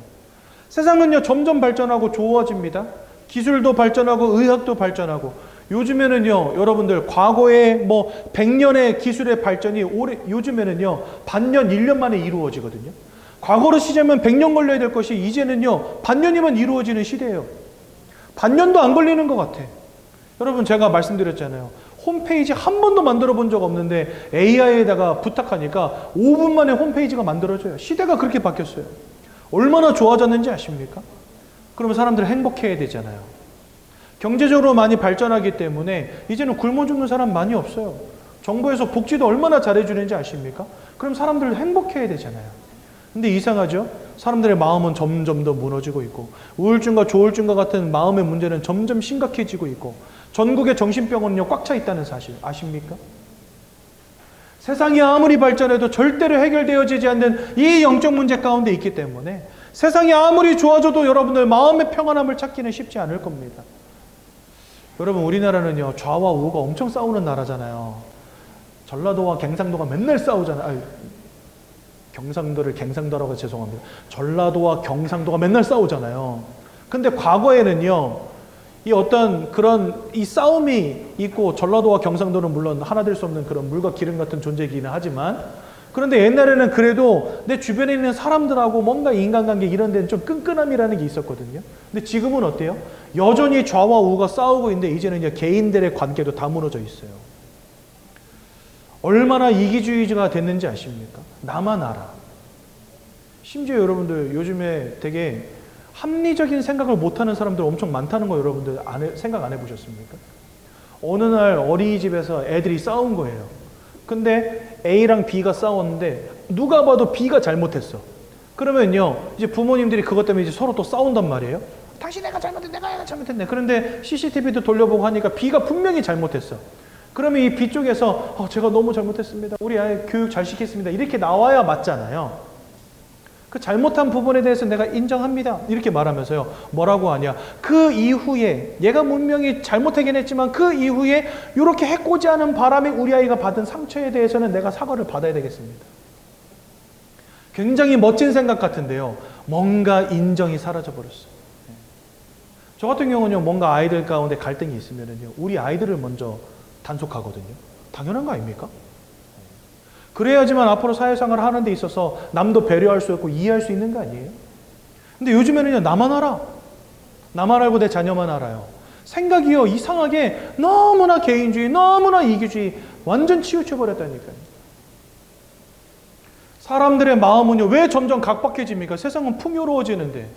세상은요 점점 발전하고 좋아집니다. 기술도 발전하고 의학도 발전하고, 요즘에는요 여러분들 과거에 100년의 기술의 발전이 요즘에는요 반년 1년 만에 이루어지거든요. 과거로 시작하면 100년 걸려야 될 것이 이제는요 반년이면 이루어지는 시대예요. 반년도 안 걸리는 것 같아. 여러분, 제가 말씀드렸잖아요. 홈페이지 한 번도 만들어 본 적 없는데 AI에다가 부탁하니까 5분 만에 홈페이지가 만들어져요. 시대가 그렇게 바뀌었어요. 얼마나 좋아졌는지 아십니까? 그러면 사람들은 행복해야 되잖아요. 경제적으로 많이 발전하기 때문에 이제는 굶어 죽는 사람 많이 없어요. 정부에서 복지도 얼마나 잘해주는지 아십니까? 그럼 사람들 행복해야 되잖아요. 근데 이상하죠? 사람들의 마음은 점점 더 무너지고 있고, 우울증과 조울증과 같은 마음의 문제는 점점 심각해지고 있고, 전국의 정신병원은요 꽉 차 있다는 사실 아십니까? 세상이 아무리 발전해도 절대로 해결되어지지 않는 이 영적 문제 가운데 있기 때문에 세상이 아무리 좋아져도 여러분들 마음의 평안함을 찾기는 쉽지 않을 겁니다. 여러분, 우리나라는요 좌와 우가 엄청 싸우는 나라잖아요. 전라도와 경상도가 맨날 싸우잖아요. 경상도를 갱상도라고 죄송합니다. 전라도와 경상도가 맨날 싸우잖아요. 근데 과거에는요 이 어떤 그런 이 싸움이 있고, 전라도와 경상도는 물론 하나 될 수 없는 그런 물과 기름 같은 존재이기는 하지만, 그런데 옛날에는 그래도 내 주변에 있는 사람들하고 뭔가 인간관계 이런 데는 좀 끈끈함이라는 게 있었거든요. 근데 지금은 어때요? 여전히 좌와 우가 싸우고 있는데 이제는 이제 개인들의 관계도 다 무너져 있어요. 얼마나 이기주의가 됐는지 아십니까? 나만 알아. 심지어 여러분들 요즘에 되게 합리적인 생각을 못하는 사람들 엄청 많다는 거 여러분들 생각 안 해보셨습니까? 어느 날 어린이집에서 애들이 싸운 거예요. 근데 A랑 B가 싸웠는데 누가 봐도 B가 잘못했어. 그러면요, 이제 부모님들이 그것 때문에 이제 서로 또 싸운단 말이에요. 당신 내가 잘못했네, 내가 잘못했네. 그런데 CCTV도 돌려보고 하니까 B가 분명히 잘못했어. 그러면 이 B 쪽에서 제가 너무 잘못했습니다. 우리 아이 교육 잘 시켰습니다. 이렇게 나와야 맞잖아요. 그 잘못한 부분에 대해서 내가 인정합니다. 이렇게 말하면서요. 뭐라고 하냐. 그 이후에 얘가 분명히 잘못하긴 했지만 그 이후에 이렇게 해코지 않은 바람에 우리 아이가 받은 상처에 대해서는 내가 사과를 받아야 되겠습니다. 굉장히 멋진 생각 같은데요. 뭔가 인정이 사라져버렸어요. 저 같은 경우는요. 뭔가 아이들 가운데 갈등이 있으면요. 우리 아이들을 먼저 단속하거든요. 당연한 거 아닙니까? 그래야지만 앞으로 사회생활을 하는 데 있어서 남도 배려할 수 있고 이해할 수 있는 거 아니에요? 근데 요즘에는 나만 알아. 나만 알고 내 자녀만 알아요. 생각이요. 이상하게 너무나 개인주의, 너무나 이기주의 완전 치우쳐버렸다니까요. 사람들의 마음은요. 왜 점점 각박해집니까? 세상은 풍요로워지는데.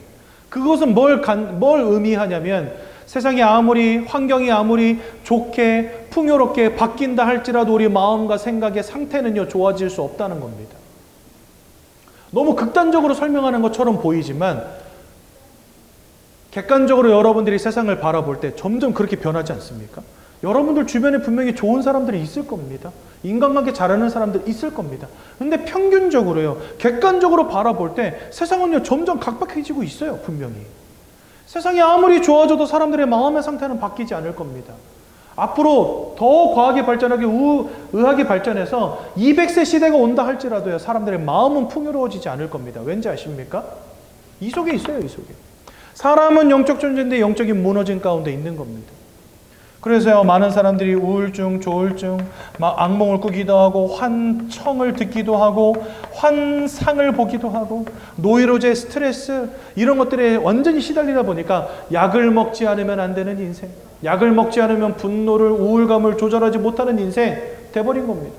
그것은 뭘 의미하냐면 세상이 아무리 환경이 아무리 좋게 풍요롭게 바뀐다 할지라도 우리 마음과 생각의 상태는요 좋아질 수 없다는 겁니다. 너무 극단적으로 설명하는 것처럼 보이지만 객관적으로 여러분들이 세상을 바라볼 때 점점 그렇게 변하지 않습니까? 여러분들 주변에 분명히 좋은 사람들이 있을 겁니다. 인간관계 잘하는 사람들 있을 겁니다. 근데 평균적으로요, 객관적으로 바라볼 때 세상은요 점점 각박해지고 있어요. 분명히. 세상이 아무리 좋아져도 사람들의 마음의 상태는 바뀌지 않을 겁니다. 앞으로 더 과학이 발전하고 의학이 발전해서 200세 시대가 온다 할지라도요, 사람들의 마음은 풍요로워지지 않을 겁니다. 왠지 아십니까? 이 속에 있어요, 이 속에. 사람은 영적 존재인데 영적인 무너진 가운데 있는 겁니다. 그래서요, 많은 사람들이 우울증, 조울증, 막 악몽을 꾸기도 하고, 환청을 듣기도 하고, 환상을 보기도 하고, 노이로제, 스트레스, 이런 것들에 완전히 시달리다 보니까 약을 먹지 않으면 안 되는 인생, 약을 먹지 않으면 분노를, 우울감을 조절하지 못하는 인생 돼버린 겁니다.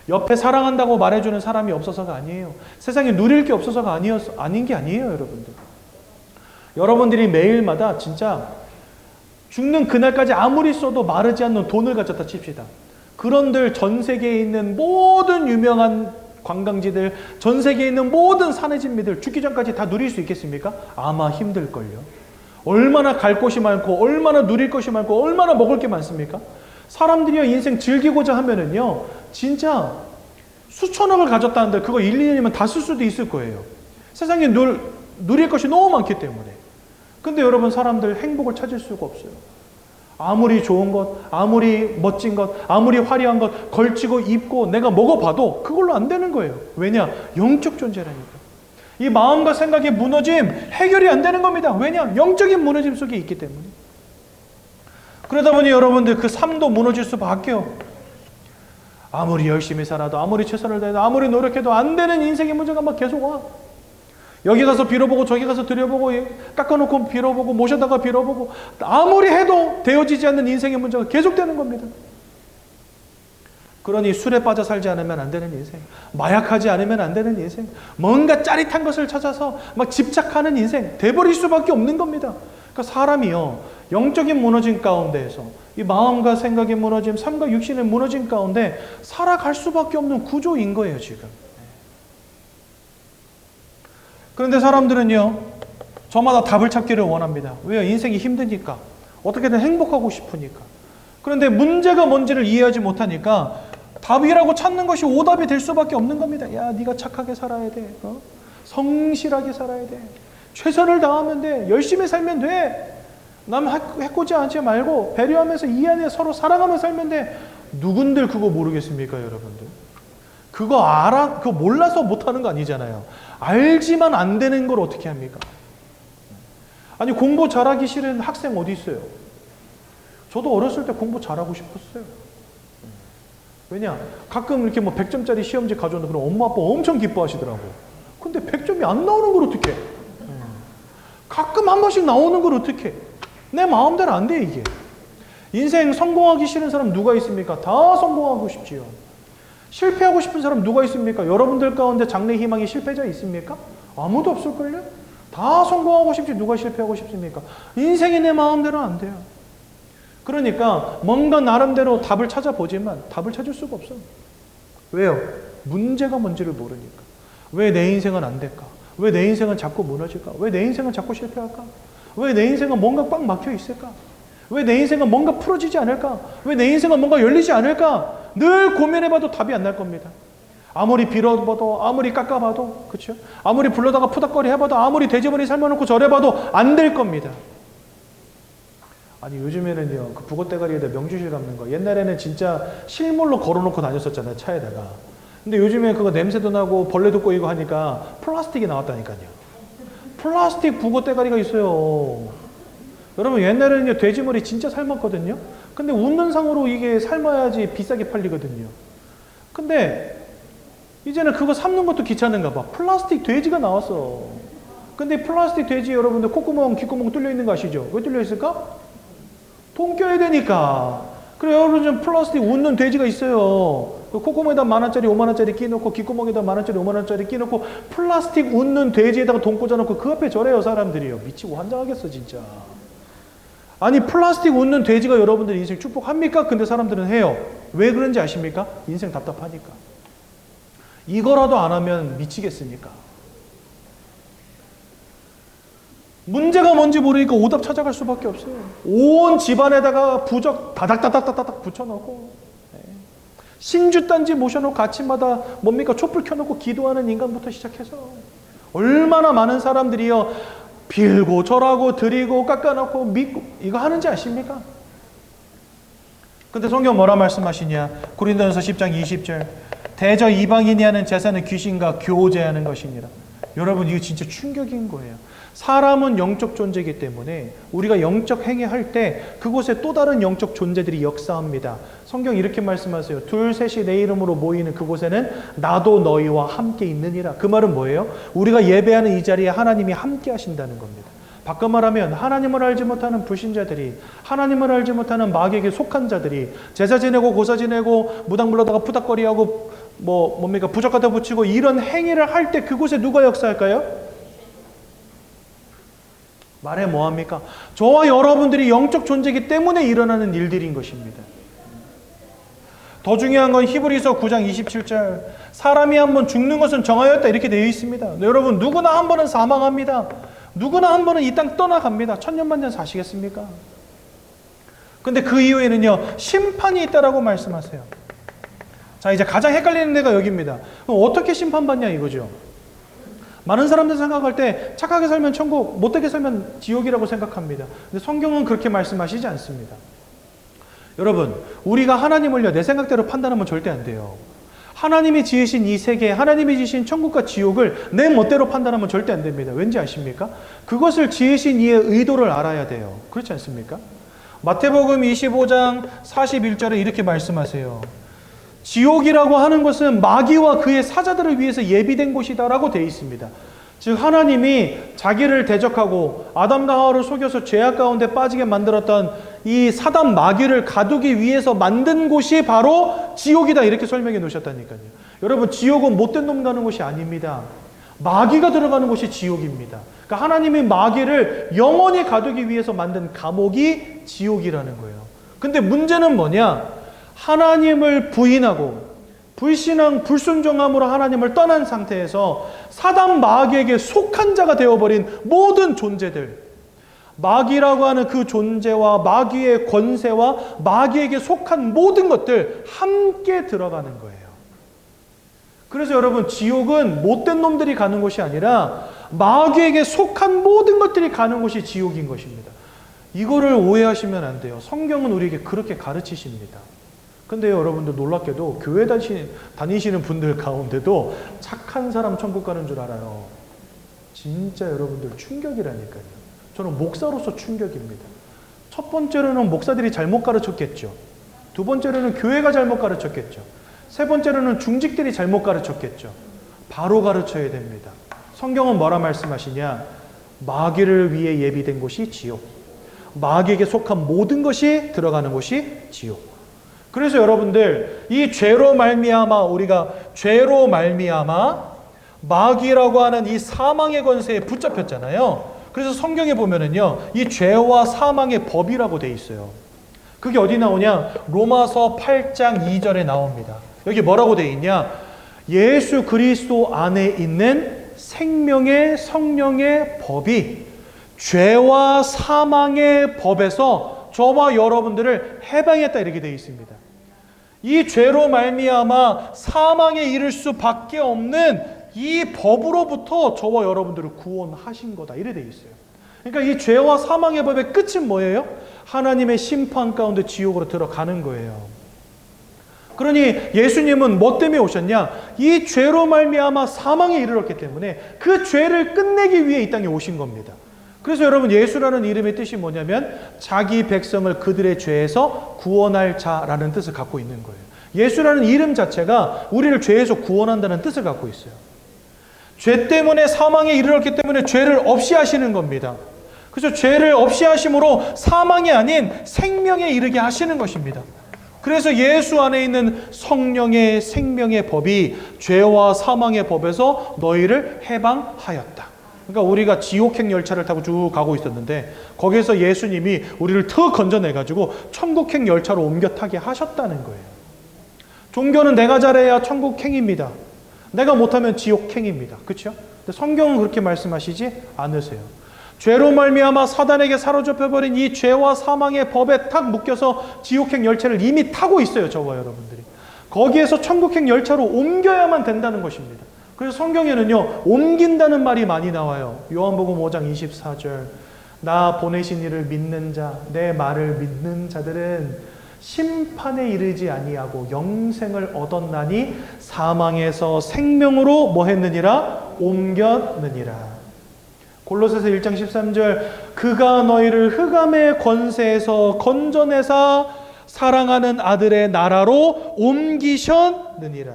옆에 사랑한다고 말해주는 사람이 없어서가 아니에요. 세상에 누릴 게 없어서가 아닌 게 아니에요, 여러분들. 여러분들이 매일마다 진짜 죽는 그날까지 아무리 써도 마르지 않는 돈을 가졌다 칩시다. 그런들 전 세계에 있는 모든 유명한 관광지들, 전 세계에 있는 모든 산의 진미들 죽기 전까지 다 누릴 수 있겠습니까? 아마 힘들걸요. 얼마나 갈 곳이 많고 얼마나 누릴 것이 많고 얼마나 먹을 게 많습니까? 사람들이요 인생 즐기고자 하면은요 진짜 수천억을 가졌다는데 그거 1, 2년이면 다 쓸 수도 있을 거예요. 세상에 누릴 것이 너무 많기 때문에. 근데 여러분 사람들 행복을 찾을 수가 없어요. 아무리 좋은 것, 아무리 멋진 것, 아무리 화려한 것 걸치고 입고 내가 먹어봐도 그걸로 안 되는 거예요. 왜냐? 영적 존재라니까. 이 마음과 생각의 무너짐 해결이 안 되는 겁니다. 왜냐? 영적인 무너짐 속에 있기 때문에. 그러다 보니 여러분들 그 삶도 무너질 수밖에요. 아무리 열심히 살아도 아무리 최선을 다해도 아무리 노력해도 안 되는 인생의 문제가 막 계속 와. 여기 가서 빌어보고 저기 가서 드려보고 깎아놓고 빌어보고 모셔다가 빌어보고 아무리 해도 되어지지 않는 인생의 문제가 계속되는 겁니다. 그러니 술에 빠져 살지 않으면 안 되는 인생, 마약하지 않으면 안 되는 인생, 뭔가 짜릿한 것을 찾아서 막 집착하는 인생 돼버릴 수밖에 없는 겁니다. 그러니까 사람이요 영적인 무너짐 가운데에서 이 마음과 생각의 무너짐, 삶과 육신의 무너짐 가운데 살아갈 수밖에 없는 구조인 거예요 지금. 그런데 사람들은요 저마다 답을 찾기를 원합니다. 왜요? 인생이 힘드니까, 어떻게든 행복하고 싶으니까. 그런데 문제가 뭔지를 이해하지 못하니까 답이라고 찾는 것이 오답이 될 수밖에 없는 겁니다. 야, 네가 착하게 살아야 돼. 성실하게 살아야 돼. 최선을 다하면 돼. 열심히 살면 돼. 남 해코지 하지 말고 배려하면서 이해하며 서로 사랑하며 살면 돼. 누군들 그거 모르겠습니까, 여러분들? 그거 몰라서 못하는 거 아니잖아요. 알지만 안 되는 걸 어떻게 합니까? 아니, 공부 잘하기 싫은 학생 어디 있어요? 저도 어렸을 때 공부 잘하고 싶었어요. 왜냐? 가끔 이렇게 뭐 100점짜리 시험지 가져오는데 그럼 엄마 아빠 엄청 기뻐하시더라고. 근데 100점이 안 나오는 걸 어떡해? 가끔 한 번씩 나오는 걸 어떡해? 내 마음대로 안 돼, 이게. 인생 성공하기 싫은 사람 누가 있습니까? 다 성공하고 싶지요. 실패하고 싶은 사람 누가 있습니까? 여러분들 가운데 장래 희망이 실패자 있습니까? 아무도 없을걸요? 다 성공하고 싶지 누가 실패하고 싶습니까? 인생이 내 마음대로 안 돼요. 그러니까 뭔가 나름대로 답을 찾아보지만 답을 찾을 수가 없어. 왜요? 문제가 뭔지를 모르니까. 왜 내 인생은 안 될까? 왜 내 인생은 자꾸 무너질까? 왜 내 인생은 자꾸 실패할까? 왜 내 인생은 뭔가 꽉 막혀 있을까? 왜 내 인생은 뭔가 풀어지지 않을까? 왜 내 인생은 뭔가 열리지 않을까? 늘 고민해봐도 답이 안 날 겁니다. 아무리 빌어봐도, 아무리 깎아봐도, 그렇죠? 아무리 불러다가 푸닥거리 해봐도, 아무리 돼지머리 삶아놓고 절해봐도 안 될 겁니다. 아니 요즘에는요, 그 북어대가리에다 명주실 감는 거, 옛날에는 진짜 실물로 걸어놓고 다녔었잖아요, 차에다가. 근데 요즘에 그거 냄새도 나고 벌레도 꼬이고 하니까 플라스틱이 나왔다니까요. 플라스틱 북어대가리가 있어요. 여러분 옛날에는요, 돼지머리 진짜 삶았거든요. 근데 웃는 상으로 이게 삶아야지 비싸게 팔리거든요. 근데 이제는 그거 삶는 것도 귀찮은가 봐. 플라스틱 돼지가 나왔어. 근데 플라스틱 돼지 여러분들 콧구멍, 귓구멍 뚫려 있는 거 아시죠? 왜 뚫려 있을까? 돈 껴야 되니까. 그래 여러분 좀 플라스틱 웃는 돼지가 있어요. 콧구멍에다 10,000원짜리 50,000원짜리 끼놓고 귓구멍에다 10,000원짜리 50,000원짜리 끼놓고 플라스틱 웃는 돼지에다가 돈 꽂아놓고 그 앞에 절해요 사람들이요. 미치고 환장하겠어 진짜. 아니 플라스틱 웃는 돼지가 여러분들 인생 축복합니까? 근데 사람들은 해요. 왜 그런지 아십니까? 인생 답답하니까. 이거라도 안 하면 미치겠습니까? 문제가 뭔지 모르니까 오답 찾아갈 수밖에 없어요. 온 집안에다가 부적 다닥다닥다닥 붙여놓고 신주단지 모셔놓고 아침마다 뭡니까? 촛불 켜놓고 기도하는 인간부터 시작해서 얼마나 많은 사람들이요 빌고 절하고 드리고 깎아놓고 믿고 이거 하는지 아십니까? 근데 성경 뭐라 말씀하시냐? 고린도전서 10장 20절 대저 이방인이 하는 제사는 귀신과 교제하는 것이니라. 여러분 이거 진짜 충격인 거예요. 사람은 영적 존재이기 때문에 우리가 영적 행위할 때 그곳에 또 다른 영적 존재들이 역사합니다. 성경 이렇게 말씀하세요. 둘 셋이 내 이름으로 모이는 그곳에는 나도 너희와 함께 있느니라. 그 말은 뭐예요? 우리가 예배하는 이 자리에 하나님이 함께 하신다는 겁니다. 바꿔 말하면 하나님을 알지 못하는 불신자들이, 하나님을 알지 못하는 마귀에게 속한 자들이 제사 지내고 고사 지내고 무당 불러다가 푸닥거리하고 뭡니까 부적 갖다 붙이고 이런 행위를 할 때 그곳에 누가 역사할까요? 말해 뭐합니까? 저와 여러분들이 영적 존재이기 때문에 일어나는 일들인 것입니다. 더 중요한 건 히브리서 9장 27절 사람이 한번 죽는 것은 정하였다 이렇게 되어 있습니다. 여러분 누구나 한 번은 사망합니다. 누구나 한 번은 이 땅 떠나갑니다. 천년만년 사시겠습니까? 근데 그 이후에는요 심판이 있다라고 말씀하세요. 자 이제 가장 헷갈리는 데가 여기입니다. 그럼 어떻게 심판받냐 이거죠. 많은 사람들 생각할 때 착하게 살면 천국, 못되게 살면 지옥이라고 생각합니다. 근데 성경은 그렇게 말씀하시지 않습니다. 여러분, 우리가 하나님을요, 내 생각대로 판단하면 절대 안 돼요. 하나님이 지으신 이 세계, 하나님이 지으신 천국과 지옥을 내 멋대로 판단하면 절대 안 됩니다. 왠지 아십니까? 그것을 지으신 이의 의도를 알아야 돼요. 그렇지 않습니까? 마태복음 25장 41절에 이렇게 말씀하세요. 지옥이라고 하는 것은 마귀와 그의 사자들을 위해서 예비된 곳이다라고 되어 있습니다. 즉 하나님이 자기를 대적하고 아담과 하와를 속여서 죄악 가운데 빠지게 만들었던 이 사단 마귀를 가두기 위해서 만든 곳이 바로 지옥이다 이렇게 설명해 놓으셨다니까요. 여러분 지옥은 못된 놈 가는 곳이 아닙니다. 마귀가 들어가는 곳이 지옥입니다. 그러니까 하나님이 마귀를 영원히 가두기 위해서 만든 감옥이 지옥이라는 거예요. 근데 문제는 뭐냐? 하나님을 부인하고 불신앙, 불순종함으로 하나님을 떠난 상태에서 사단 마귀에게 속한 자가 되어버린 모든 존재들, 마귀라고 하는 그 존재와 마귀의 권세와 마귀에게 속한 모든 것들 함께 들어가는 거예요. 그래서 여러분 지옥은 못된 놈들이 가는 곳이 아니라 마귀에게 속한 모든 것들이 가는 곳이 지옥인 것입니다. 이거를 오해하시면 안 돼요. 성경은 우리에게 그렇게 가르치십니다. 근데 여러분들 놀랍게도 교회 다니시는 분들 가운데도 착한 사람 천국 가는 줄 알아요. 진짜 여러분들 충격이라니까요. 저는 목사로서 충격입니다. 첫 번째로는 목사들이 잘못 가르쳤겠죠. 두 번째로는 교회가 잘못 가르쳤겠죠. 세 번째로는 중직들이 잘못 가르쳤겠죠. 바로 가르쳐야 됩니다. 성경은 뭐라 말씀하시냐? 마귀를 위해 예비된 곳이 지옥. 마귀에게 속한 모든 것이 들어가는 곳이 지옥. 그래서 여러분들, 이 죄로 말미암아 우리가 죄로 말미암아 마귀라고 하는 이 사망의 권세에 붙잡혔잖아요. 그래서 성경에 보면은요, 이 죄와 사망의 법이라고 돼 있어요. 그게 어디 나오냐? 로마서 8장 2절에 나옵니다. 여기 뭐라고 돼 있냐? 예수 그리스도 안에 있는 생명의 성령의 법이 죄와 사망의 법에서 저와 여러분들을 해방했다, 이렇게 되어 있습니다. 이 죄로 말미암아 사망에 이를 수밖에 없는 이 법으로부터 저와 여러분들을 구원하신 거다, 이래 되어 있어요. 그러니까 이 죄와 사망의 법의 끝은 뭐예요? 하나님의 심판 가운데 지옥으로 들어가는 거예요. 그러니 예수님은 뭐 때문에 오셨냐? 이 죄로 말미암아 사망에 이르렀기 때문에 그 죄를 끝내기 위해 이 땅에 오신 겁니다. 그래서 여러분, 예수라는 이름의 뜻이 뭐냐면 자기 백성을 그들의 죄에서 구원할 자라는 뜻을 갖고 있는 거예요. 예수라는 이름 자체가 우리를 죄에서 구원한다는 뜻을 갖고 있어요. 죄 때문에 사망에 이르렀기 때문에 죄를 없이 하시는 겁니다. 그래서 죄를 없이 하심으로 사망이 아닌 생명에 이르게 하시는 것입니다. 그래서 예수 안에 있는 성령의 생명의 법이 죄와 사망의 법에서 너희를 해방하였다. 그러니까 우리가 지옥행 열차를 타고 쭉 가고 있었는데 거기에서 예수님이 우리를 턱 건져내가지고 천국행 열차로 옮겨 타게 하셨다는 거예요. 종교는 내가 잘해야 천국행입니다. 내가 못하면 지옥행입니다. 그렇죠? 근데 성경은 그렇게 말씀하시지 않으세요. 죄로 말미암아 사단에게 사로잡혀버린 이 죄와 사망의 법에 탁 묶여서 지옥행 열차를 이미 타고 있어요, 저와 여러분들이. 거기에서 천국행 열차로 옮겨야만 된다는 것입니다. 그래서 성경에는요, 옮긴다는 말이 많이 나와요. 요한복음 5장 24절. 나 보내신 이를 믿는 자, 내 말을 믿는 자들은 심판에 이르지 아니하고 영생을 얻었나니 사망에서 생명으로 뭐 했느니라? 옮겼느니라. 골로새서 1장 13절. 그가 너희를 흑암의 권세에서 건져내사 사랑하는 아들의 나라로 옮기셨느니라.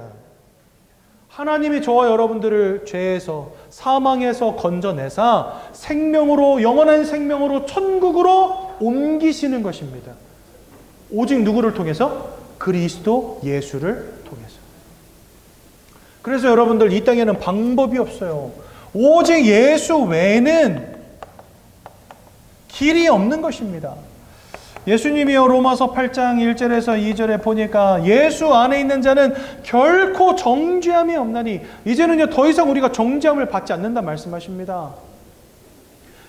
하나님이 저와 여러분들을 죄에서 사망에서 건져내사 생명으로, 영원한 생명으로 천국으로 옮기시는 것입니다. 오직 누구를 통해서? 그리스도 예수를 통해서. 그래서 여러분들, 이 땅에는 방법이 없어요. 오직 예수 외에는 길이 없는 것입니다. 예수님이요, 로마서 8장 1절에서 2절에 보니까 예수 안에 있는 자는 결코 정죄함이 없나니, 이제는요 더 이상 우리가 정죄함을 받지 않는다 말씀하십니다.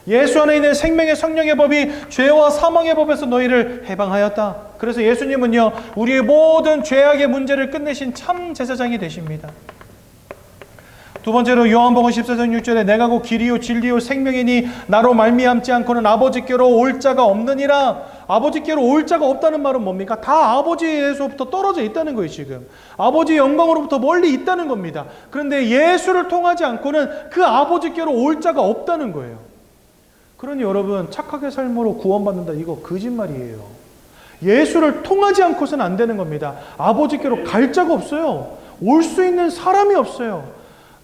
예수 안에 있는 생명의 성령의 법이 죄와 사망의 법에서 너희를 해방하였다. 그래서 예수님은요, 우리의 모든 죄악의 문제를 끝내신 참 제사장이 되십니다. 두 번째로 요한복음 14장 6절에 내가 곧 길이요 진리요 생명이니 나로 말미암지 않고는 아버지께로 올 자가 없느니라. 아버지께로 올 자가 없다는 말은 뭡니까? 다 아버지에서부터 떨어져 있다는 거예요. 지금 아버지의 영광으로부터 멀리 있다는 겁니다. 그런데 예수를 통하지 않고는 그 아버지께로 올 자가 없다는 거예요. 그러니 여러분, 착하게 삶으로 구원받는다, 이거 거짓말이에요. 예수를 통하지 않고서는 안 되는 겁니다. 아버지께로 갈 자가 없어요. 올 수 있는 사람이 없어요.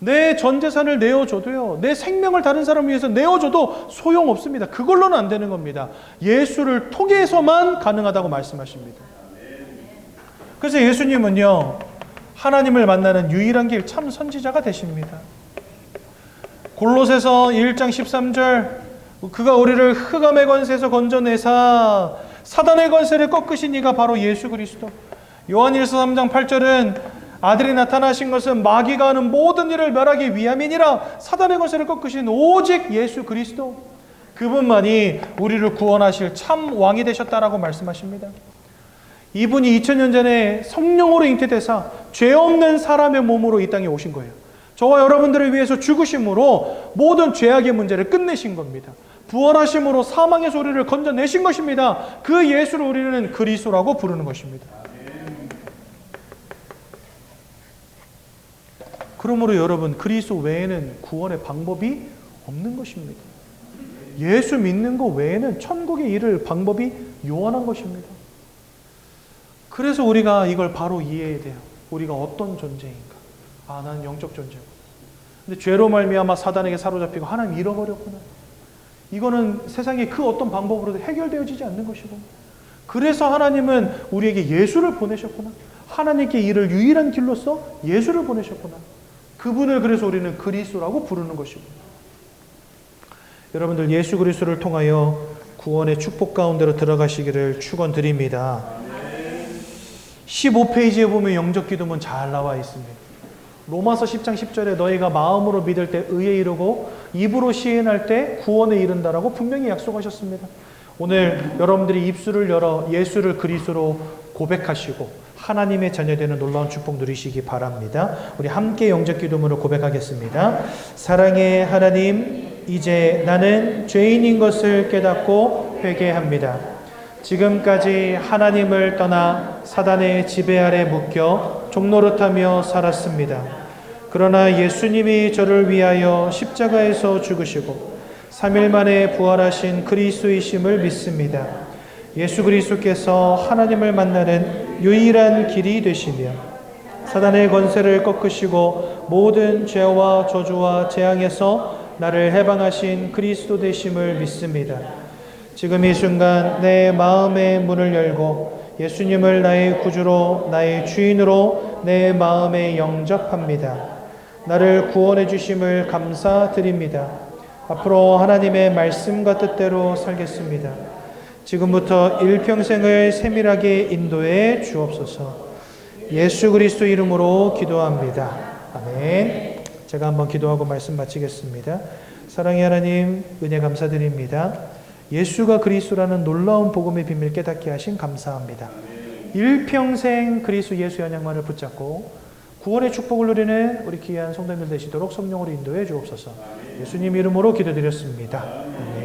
내 전 재산을 내어줘도요, 내 생명을 다른 사람을 위해서 내어줘도 소용없습니다. 그걸로는 안 되는 겁니다. 예수를 통해서만 가능하다고 말씀하십니다. 그래서 예수님은요, 하나님을 만나는 유일한 길, 참 선지자가 되십니다. 골로새서 1장 13절, 그가 우리를 흑암의 권세에서 건져내사 사단의 권세를 꺾으신 이가 바로 예수 그리스도. 요한일서 3장 8절은 아들이 나타나신 것은 마귀가 하는 모든 일을 멸하기 위함이니라. 사단의 권세를 꺾으신 오직 예수 그리스도, 그분만이 우리를 구원하실 참 왕이 되셨다라고 말씀하십니다. 이분이 2000년 전에 성령으로 잉태되사 죄 없는 사람의 몸으로 이 땅에 오신 거예요. 저와 여러분들을 위해서 죽으심으로 모든 죄악의 문제를 끝내신 겁니다. 부활하심으로 사망의 소리를 건져내신 것입니다. 그 예수를 우리는 그리스도라고 부르는 것입니다. 그러므로 여러분, 그리스도 외에는 구원의 방법이 없는 것입니다. 예수 믿는 것 외에는 천국에 이를 방법이 요한한 것입니다. 그래서 우리가 이걸 바로 이해해야 돼요. 우리가 어떤 존재인가. 아, 나는 영적 존재고. 근데 죄로 말미암아 사단에게 사로잡히고 하나님 잃어버렸구나. 이거는 세상의 그 어떤 방법으로도 해결되어지지 않는 것이고. 그래서 하나님은 우리에게 예수를 보내셨구나. 하나님께 이를 유일한 길로서 예수를 보내셨구나. 그분을 그래서 우리는 그리스도라고 부르는 것이고. 여러분들 예수 그리스도를 통하여 구원의 축복 가운데로 들어가시기를 축원드립니다. 15페이지에 보면 영적 기도문 잘 나와 있습니다. 로마서 10장 10절에 너희가 마음으로 믿을 때 의에 이르고 입으로 시인할 때 구원에 이른다라고 분명히 약속하셨습니다. 오늘 여러분들이 입술을 열어 예수를 그리스도로 고백하시고 하나님의 자녀되는 놀라운 축복 누리시기 바랍니다. 우리 함께 영적 기도문을 고백하겠습니다. 사랑의 하나님, 이제 나는 죄인인 것을 깨닫고 회개합니다. 지금까지 하나님을 떠나 사단의 지배 아래 묶여 종노릇하며 살았습니다. 그러나 예수님이 저를 위하여 십자가에서 죽으시고 3일 만에 부활하신 그리스도이심을 믿습니다. 예수 그리스도께서 하나님을 만나는 유일한 길이 되시며 사단의 권세를 꺾으시고 모든 죄와 저주와 재앙에서 나를 해방하신 그리스도 되심을 믿습니다. 지금 이 순간 내 마음의 문을 열고 예수님을 나의 구주로 나의 주인으로 내 마음에 영접합니다. 나를 구원해 주심을 감사드립니다. 앞으로 하나님의 말씀과 뜻대로 살겠습니다. 지금부터 일평생을 세밀하게 인도해 주옵소서. 예수 그리스도 이름으로 기도합니다. 아멘. 제가 한번 기도하고 말씀 마치겠습니다. 사랑의 하나님, 은혜 감사드립니다. 예수가 그리스도라는 놀라운 복음의 비밀 깨닫게 하신 감사합니다. 일평생 그리스도 예수 연약만을 붙잡고 구원의 축복을 누리는 우리 귀한 성도님들 되시도록 성령으로 인도해 주옵소서. 예수님 이름으로 기도드렸습니다. 아멘.